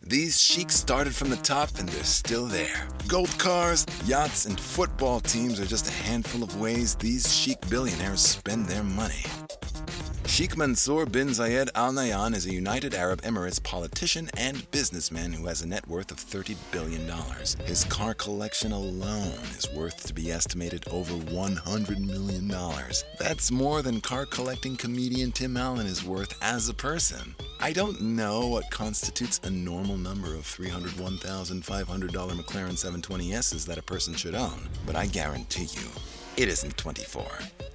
These sheiks started from the top and they're still there. Gold cars, yachts, and football teams are just a handful of ways these sheik billionaires spend their money. Sheikh Mansour bin Zayed Al Nahyan is a United Arab Emirates politician and businessman who has a net worth of $30 billion. His car collection alone is worth to be estimated over $100 million. That's more than car collecting comedian Tim Allen is worth as a person. I don't know what constitutes a normal number of $301,500 McLaren 720Ss that a person should own, but I guarantee you, it isn't 24.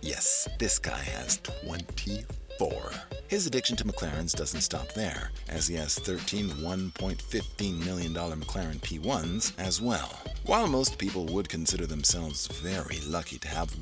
Yes, this guy has 24. His addiction to McLarens doesn't stop there, as he has 13 $1.15 million McLaren P1s as well. While most people would consider themselves very lucky to have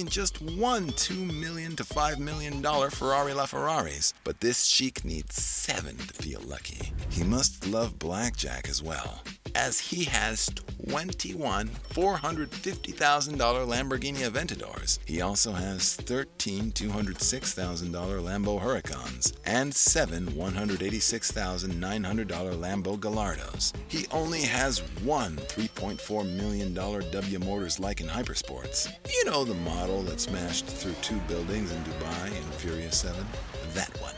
just one $2 million to $5 million Ferrari LaFerraris, but this sheik needs 7 to feel lucky. He must love blackjack as well, as he has 21 $450,000 Lamborghini Aventadors. He also has 13 $206,000 Lambo Huracans and 7 $186,900 Lambo Gallardos. He only has one $3.4 million W Motors Lycan Hypersports. You know, the model that smashed through 2 buildings in Dubai in Furious 7? That one.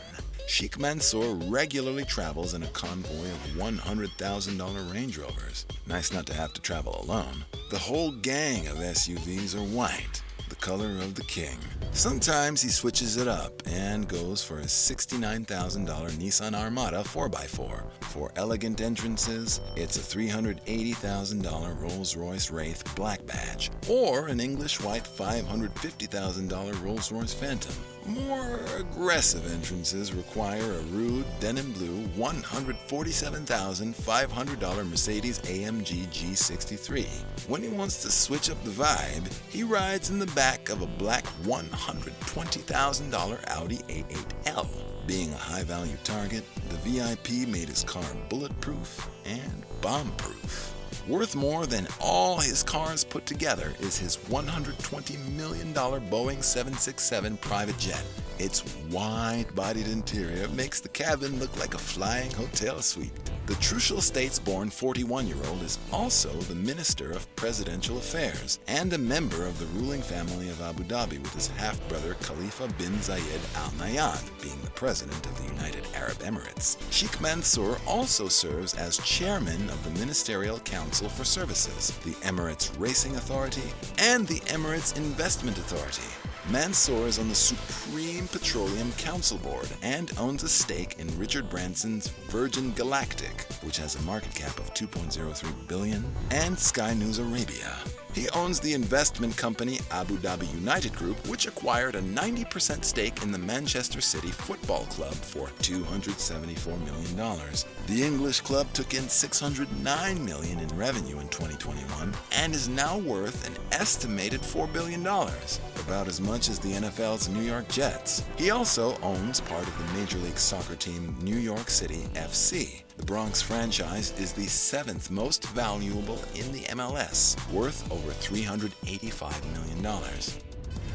Sheikh Mansour regularly travels in a convoy of $100,000 Range Rovers. Nice not to have to travel alone. The whole gang of SUVs are white, the color of the king. Sometimes he switches it up and goes for a $69,000 Nissan Armada 4x4. For elegant entrances, it's a $380,000 Rolls-Royce Wraith Black Badge, or an English white $550,000 Rolls-Royce Phantom. More aggressive entrances require a rude denim blue $147,500 Mercedes AMG G63. When he wants to switch up the vibe, he rides in the back of a black $120,000 Audi A8L. Being a high-value target, the VIP made his car bulletproof and bomb-proof. Worth more than all his cars put together is his $120 million Boeing 767 private jet. Its wide-bodied interior makes the cabin look like a flying hotel suite. The Trucial States-born 41-year-old is also the Minister of Presidential Affairs and a member of the ruling family of Abu Dhabi, with his half-brother Khalifa bin Zayed Al Nahyan being the president of the United Arab Emirates. Sheikh Mansour also serves as chairman of the Ministerial Council for Services, the Emirates Racing Authority, and the Emirates Investment Authority. Mansour is on the Supreme Petroleum Council Board and owns a stake in Richard Branson's Virgin Galactic, which has a market cap of $2.03 billion, and Sky News Arabia. He owns the investment company Abu Dhabi United Group, which acquired a 90% stake in the Manchester City Football Club for $274 million. The English club took in $609 million in revenue in 2021 and is now worth an estimated $4 billion, about as much as the NFL's New York Jets. He also owns part of the Major League Soccer team New York City FC. The Bronx franchise is the 7th most valuable in the MLS, worth over $385 million.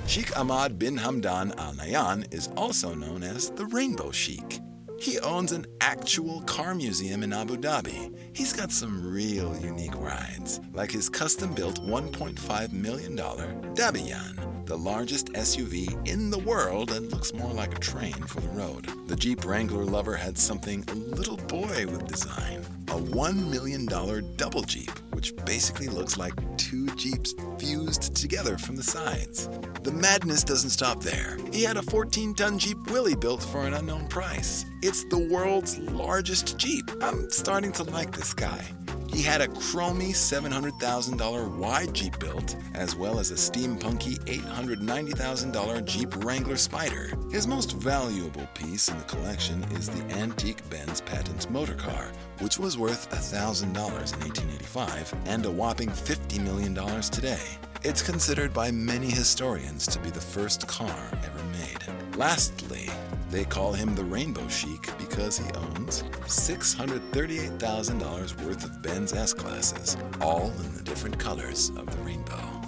Sheikh Hamad bin Hamdan Al Nahyan is also known as the Rainbow Sheikh. He owns an actual car museum in Abu Dhabi. He's got some real unique rides, like his custom-built $1.5 million Dabiyan, the largest SUV in the world and looks more like a train for the road. The Jeep Wrangler lover had something a little boy would design, a $1 million double Jeep, which basically looks like 2 Jeeps fused together from the sides. The madness doesn't stop there. He had a 14-ton Jeep Willie built for an unknown price. It's the world's largest Jeep. I'm starting to like this guy. He had a chromy $700,000 wide Jeep built, as well as a steampunky $890,000 Jeep Wrangler Spider. His most valuable piece in the collection is the antique Benz patent motor car, which was worth $1,000 in 1885 and a whopping $50 million today. It's considered by many historians to be the first car ever made. Lastly, they call him the Rainbow Sheik because he owns $638,000 worth of Benz S-Classes, all in the different colors of the rainbow.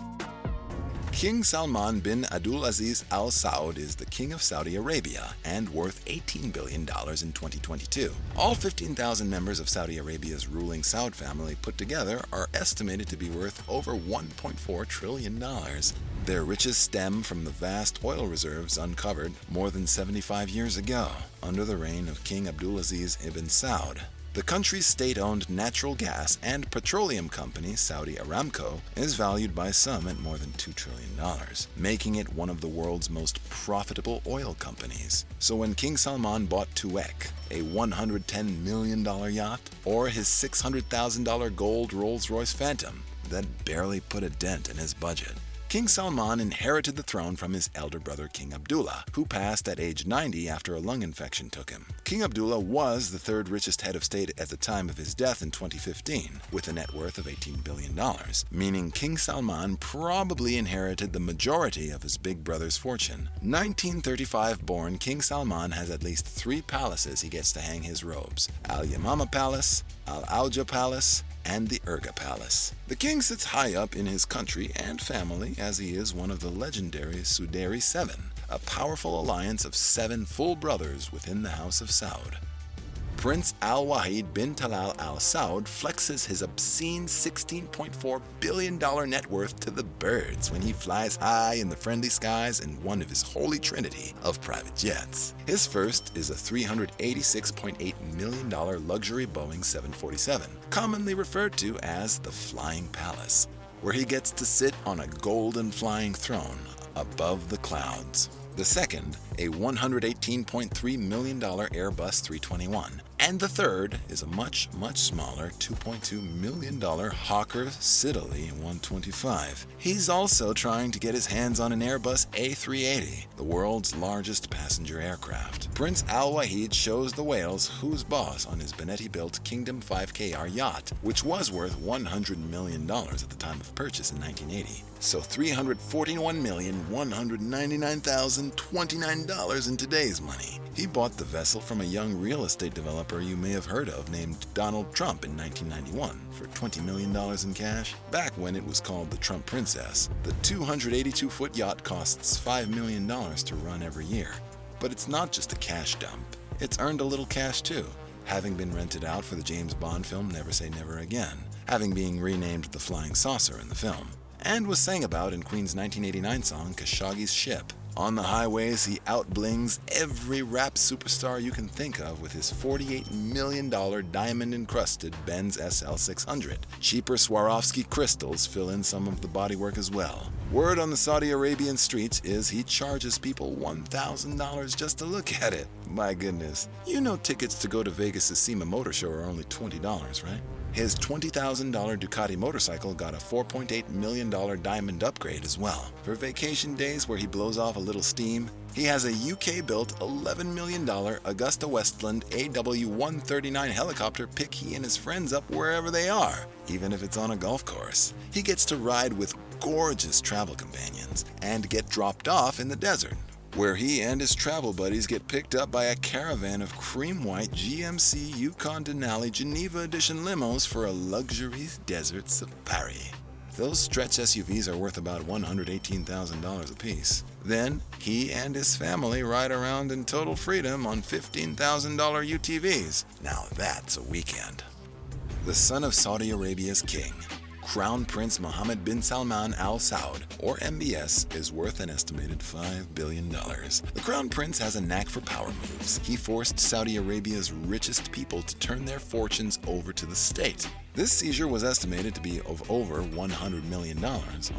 King Salman bin Abdulaziz Al Saud is the King of Saudi Arabia and worth $18 billion in 2022. All 15,000 members of Saudi Arabia's ruling Saud family put together are estimated to be worth over $1.4 trillion. Their riches stem from the vast oil reserves uncovered more than 75 years ago under the reign of King Abdulaziz ibn Saud. The country's state-owned natural gas and petroleum company, Saudi Aramco, is valued by some at more than $2 trillion, making it one of the world's most profitable oil companies. So when King Salman bought Tuek, a $110 million yacht, or his $600,000 Gold Rolls-Royce Phantom, that barely put a dent in his budget. King Salman inherited the throne from his elder brother King Abdullah, who passed at age 90 after a lung infection took him. King Abdullah was the third richest head of state at the time of his death in 2015, with a net worth of $18 billion, meaning King Salman probably inherited the majority of his big brother's fortune. 1935-born King Salman has at least 3 palaces he gets to hang his robes: Al Yamama Palace, Al Auja Palace, and the Urga Palace. The king sits high up in his country and family as he is one of the legendary Suderi Seven, a powerful alliance of 7 full brothers within the House of Saud. Prince Al-Waheed bin Talal Al Saud flexes his obscene $16.4 billion net worth to the birds when he flies high in the friendly skies in one of his holy trinity of private jets. His first is a $386.8 million luxury Boeing 747, commonly referred to as the Flying Palace, where he gets to sit on a golden flying throne above the clouds. The second, a $118.3 million Airbus 321. And the third is a much smaller $2.2 million Hawker Siddeley 125. He's also trying to get his hands on an Airbus A380, the world's largest passenger aircraft. Prince Al-Waheed shows the whales who's boss on his Benetti-built Kingdom 5KR yacht, which was worth $100 million at the time of purchase in 1980. So $341,199,029 in today's money. He bought the vessel from a young real estate developer you may have heard of named Donald Trump in 1991 for $20 million in cash, back when it was called the Trump Princess. The 282-foot yacht costs $5 million to run every year. But it's not just a cash dump. It's earned a little cash too, having been rented out for the James Bond film Never Say Never Again, having been renamed the Flying Saucer in the film, and was sang about in Queen's 1989 song Khashoggi's Ship. On the highways, he outblings every rap superstar you can think of with his $48 million diamond-encrusted Benz SL600. Cheaper Swarovski crystals fill in some of the bodywork as well. Word on the Saudi Arabian streets is he charges people $1,000 just to look at it. My goodness. You know tickets to go to Vegas' SEMA Motor Show are only $20, right? His $20,000 Ducati motorcycle got a $4.8 million diamond upgrade as well. For vacation days where he blows off a little steam, he has a UK-built $11 million Augusta Westland AW-139 helicopter pick he and his friends up wherever they are, even if it's on a golf course. He gets to ride with gorgeous travel companions and get dropped off in the desert, where he and his travel buddies get picked up by a caravan of cream-white GMC Yukon Denali Geneva Edition limos for a luxury desert safari. Those stretch SUVs are worth about $118,000 apiece. Then, he and his family ride around in total freedom on $15,000 UTVs. Now that's a weekend. The son of Saudi Arabia's king, Crown Prince Mohammed bin Salman Al Saud, or MBS, is worth an estimated $5 billion. The Crown Prince has a knack for power moves. He forced Saudi Arabia's richest people to turn their fortunes over to the state. This seizure was estimated to be of over $100 million,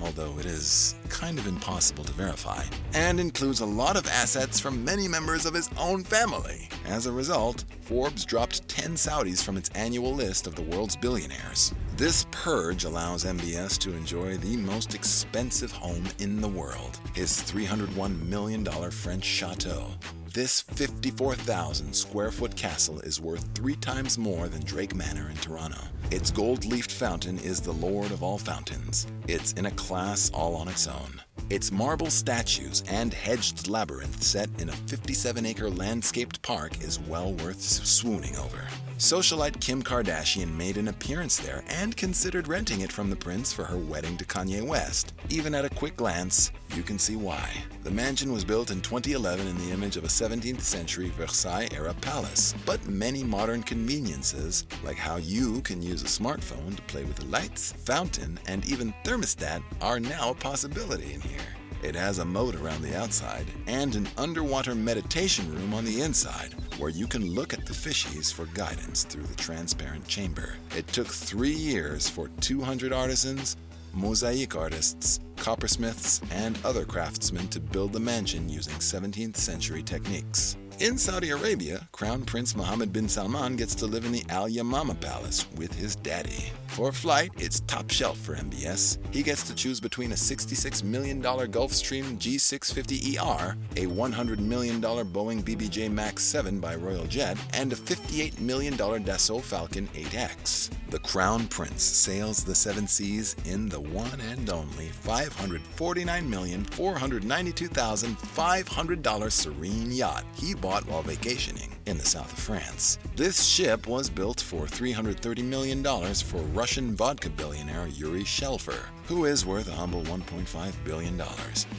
although it is kind of impossible to verify, and includes a lot of assets from many members of his own family. As a result, Forbes dropped 10 Saudis from its annual list of the world's billionaires. This purge allows MBS to enjoy the most expensive home in the world, his $301 million French Chateau. This 54,000 square foot castle is worth 3 times more than Drake Manor in Toronto. Its gold-leafed fountain is the lord of all fountains. It's in a class all on its own. Its marble statues and hedged labyrinth set in a 57-acre landscaped park is well worth swooning over. Socialite Kim Kardashian made an appearance there and considered renting it from the prince for her wedding to Kanye West. Even at a quick glance, you can see why. The mansion was built in 2011 in the image of a 17th century Versailles-era palace, but many modern conveniences, like how you can use a smartphone to play with the lights, fountain, and even thermostat, are now a possibility in here. It has a moat around the outside and an underwater meditation room on the inside, where you can look at the fishies for guidance through the transparent chamber. It took 3 years for 200 artisans, mosaic artists, coppersmiths, and other craftsmen to build the mansion using 17th century techniques. In Saudi Arabia, Crown Prince Mohammed bin Salman gets to live in the Al Yamama Palace with his daddy. For flight, it's top shelf for MBS. He gets to choose between a $66 million Gulfstream G650ER, a $100 million Boeing BBJ MAX 7 by Royal Jet, and a $58 million Dassault Falcon 8X. The Crown Prince sails the 7 seas in the one and only $549,492,500 Serene yacht he bought while vacationing in the south of France. This ship was built for $330 million for Russian vodka billionaire Yuri Shelfer, who is worth a humble $1.5 billion.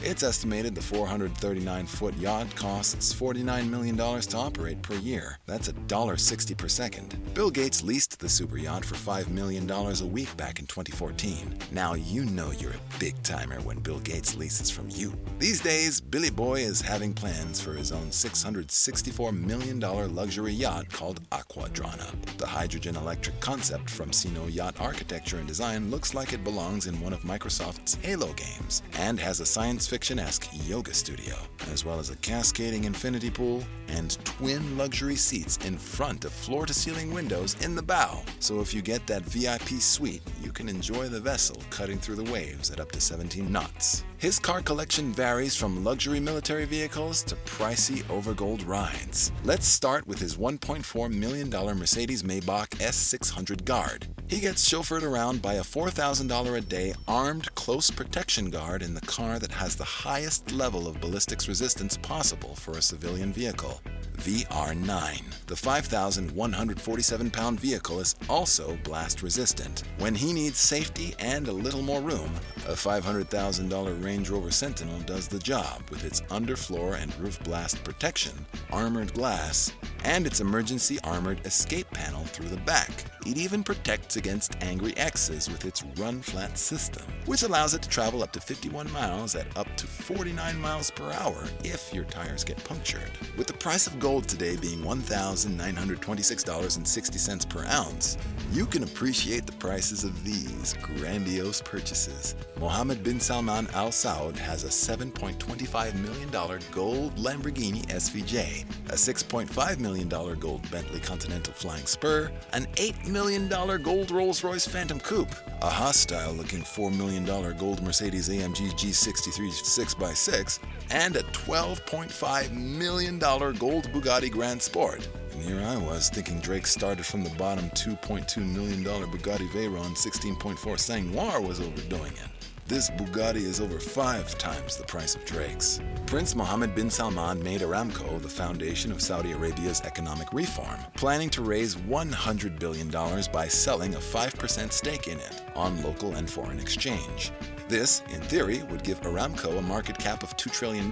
It's estimated the 439-foot yacht costs $49 million to operate per year. That's $1.60 per second. Bill Gates leased the super yacht for $5 million a week back in 2014. Now you know you're a big timer when Bill Gates leases from you. These days, Billy Boy is having plans for his own $664 million luxury yacht called Aquadrana. The hydrogen-electric concept from Sino Yacht Architecture and Design looks like it belongs in one of Microsoft's Halo games and has a science fiction-esque yoga studio, as well as a cascading infinity pool and twin luxury seats in front of floor-to-ceiling windows in the bow. So if you get that VIP suite, you can enjoy the vessel cutting through the waves at up to 17 knots. His car collection varies from luxury military vehicles to pricey overgold rides. Let's start with his $1.4 million Mercedes-Maybach S600 Guard. He gets chauffeured around by a $4,000 a day armed close protection guard in the car that has the highest level of ballistics resistance possible for a civilian vehicle. VR9. The 5,147-pound vehicle is also blast resistant. When he needs safety and a little more room, a $500,000 Range Rover Sentinel does the job with its underfloor and roof blast protection, armored glass, and its emergency armored escape panel through the back. It even protects against angry X's with its run-flat system, which allows it to travel up to 51 miles at up to 49 miles per hour if your tires get punctured. With the price of gold today being $1,926.60 per ounce, you can appreciate the prices of these grandiose purchases. Mohammed bin Salman Al Saud has a $7.25 million gold Lamborghini SVJ, a $6.5 million gold Bentley Continental Flying Spur, an $8 million gold Rolls-Royce Phantom Coupe, a hostile-looking $4 million gold Mercedes AMG G63 6x6, and a $12.5 million gold Bugatti Grand Sport. And here I was thinking Drake started from the bottom $2.2 million Bugatti Veyron 16.4 Sang Noir was overdoing it. This Bugatti is over 5 times the price of Drake's. Prince Mohammed bin Salman made Aramco the foundation of Saudi Arabia's economic reform, planning to raise $100 billion by selling a 5% stake in it on local and foreign exchange. This, in theory, would give Aramco a market cap of $2 trillion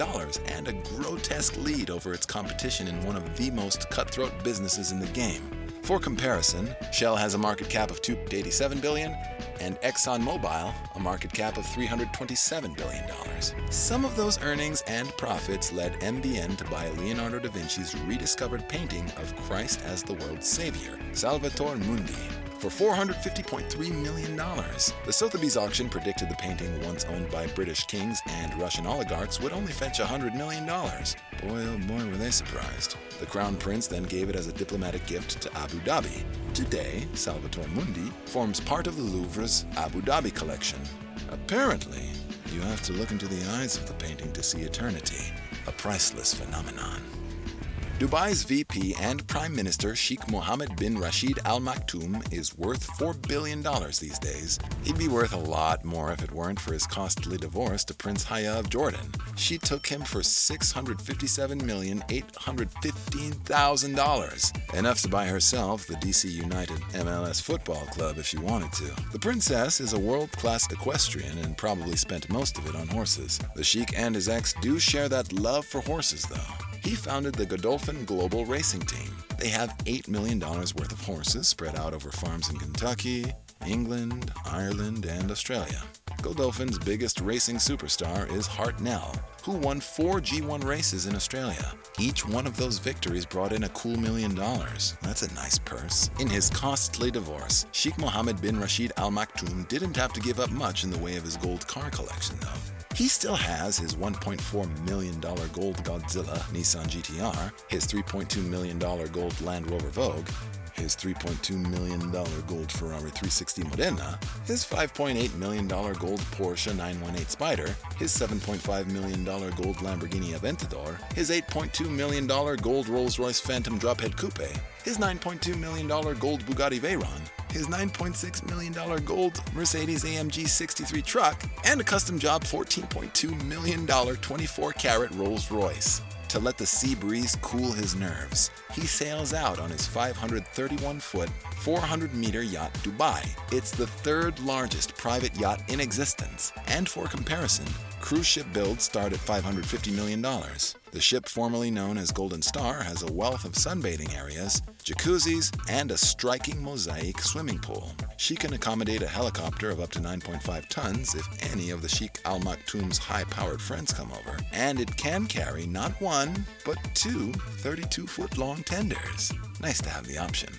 and a grotesque lead over its competition in one of the most cutthroat businesses in the game. For comparison, Shell has a market cap of $287 billion, and ExxonMobil a market cap of $327 billion. Some of those earnings and profits led MBN to buy Leonardo da Vinci's rediscovered painting of Christ as the world's savior, Salvator Mundi, for $450.3 million. The Sotheby's auction predicted the painting, once owned by British kings and Russian oligarchs, would only fetch $100 million. Boy, oh boy, were they surprised. The Crown Prince then gave it as a diplomatic gift to Abu Dhabi. Today, Salvator Mundi forms part of the Louvre's Abu Dhabi collection. Apparently, you have to look into the eyes of the painting to see eternity, a priceless phenomenon. Dubai's VP and Prime Minister Sheikh Mohammed bin Rashid Al Maktoum is worth $4 billion these days. He'd be worth a lot more if it weren't for his costly divorce to Prince Haya of Jordan. She took him for $657,815,000. Enough to buy herself the DC United MLS football club if she wanted to. The princess is a world-class equestrian and probably spent most of it on horses. The Sheikh and his ex do share that love for horses, though. He founded the Godolphin Global Racing Team. They have $8 million worth of horses spread out over farms in Kentucky, England, Ireland, and Australia. Godolphin's biggest racing superstar is Hartnell, who won 4 G1 races in Australia. Each one of those victories brought in a cool $1 million. That's a nice purse. In his costly divorce, Sheikh Mohammed bin Rashid Al Maktoum didn't have to give up much in the way of his gold car collection, though. He still has his $1.4 million gold Godzilla Nissan GTR, his $3.2 million gold Land Rover Vogue, his $3.2 million gold Ferrari 360 Modena, his $5.8 million gold Porsche 918 Spider, his $7.5 million gold Lamborghini Aventador, his $8.2 million gold Rolls-Royce Phantom Drophead Coupe, his $9.2 million gold Bugatti Veyron, his $9.6 million gold Mercedes-AMG 63 truck, and a custom-job $14.2 million 24-carat Rolls-Royce. To let the sea breeze cool his nerves, he sails out on his 531-foot, 400-meter yacht Dubai. It's the third largest private yacht in existence, and for comparison, cruise ship builds start at $550 million. The ship, formerly known as Golden Star, has a wealth of sunbathing areas, jacuzzis, and a striking mosaic swimming pool. She can accommodate a helicopter of up to 9.5 tons if any of the Sheikh Al Maktoum's high-powered friends come over, and it can carry not one, but two 32-foot-long tenders. Nice to have the option.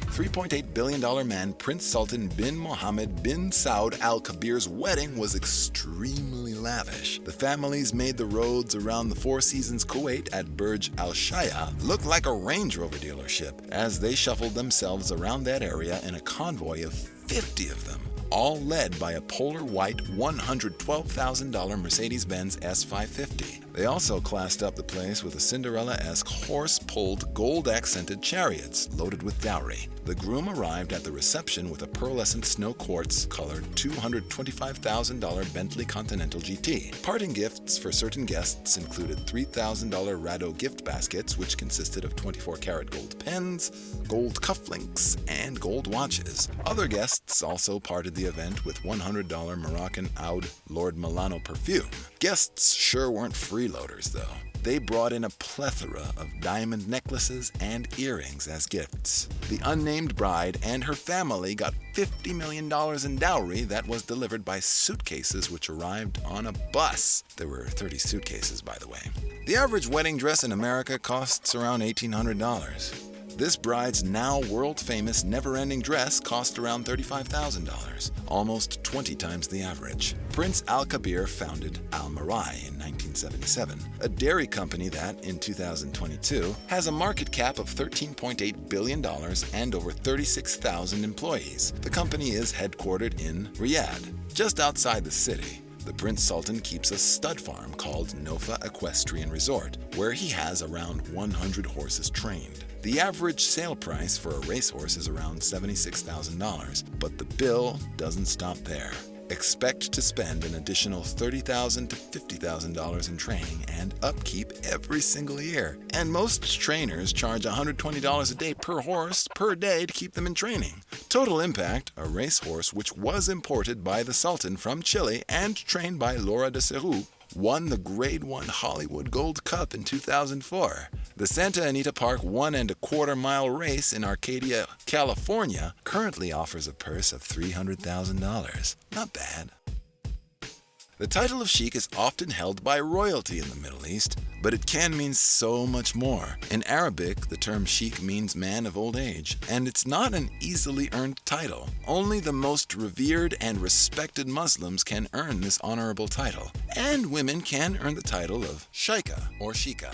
$3.8 billion man Prince Sultan bin Mohammed bin Saud Al Kabeer's wedding was extremely lavish. The families made the roads around the Four Seasons Kuwait at Burj Al Shaya look like a Range Rover dealership as they shuffled themselves around that area in a convoy of 50 of them, all led by a polar white $112,000 Mercedes-Benz S550. They also classed up the place with a Cinderella-esque horse-pulled gold-accented chariots loaded with dowry. The groom arrived at the reception with a pearlescent snow quartz-colored $225,000 Bentley Continental GT. Parting gifts for certain guests included $3,000 Rado gift baskets, which consisted of 24-karat gold pens, gold cufflinks, and gold watches. Other guests also parted the event with $100 Moroccan Oud Lord Milano perfume. Guests sure weren't freeloaders, though. They brought in a plethora of diamond necklaces and earrings as gifts. The unnamed bride and her family got $50 million in dowry that was delivered by suitcases which arrived on a bus. There were 30 suitcases, by the way. The average wedding dress in America costs around $1,800. This bride's now world-famous never-ending dress cost around $35,000, almost 20 times the average. Prince Al-Kabeer founded Al-Marai in 1977, a dairy company that, in 2022, has a market cap of $13.8 billion and over 36,000 employees. The company is headquartered in Riyadh, just outside the city. The Prince Sultan keeps a stud farm called Nofa Equestrian Resort, where he has around 100 horses trained. The average sale price for a racehorse is around $76,000, but the bill doesn't stop there. Expect to spend an additional $30,000 to $50,000 in training and upkeep every single year. And most trainers charge $120 a day per horse per day to keep them in training. Total Impact, a racehorse which was imported by the Sultan from Chile and trained by Laura de Serou, won the Grade 1 Hollywood Gold Cup in 2004. The Santa Anita Park 1.25-mile race in Arcadia, California, currently offers a purse of $300,000. Not bad. The title of Sheikh is often held by royalty in the Middle East, but it can mean so much more. In Arabic, the term Sheikh means man of old age, and it's not an easily earned title. Only the most revered and respected Muslims can earn this honorable title, and women can earn the title of Sheikha or Sheikha.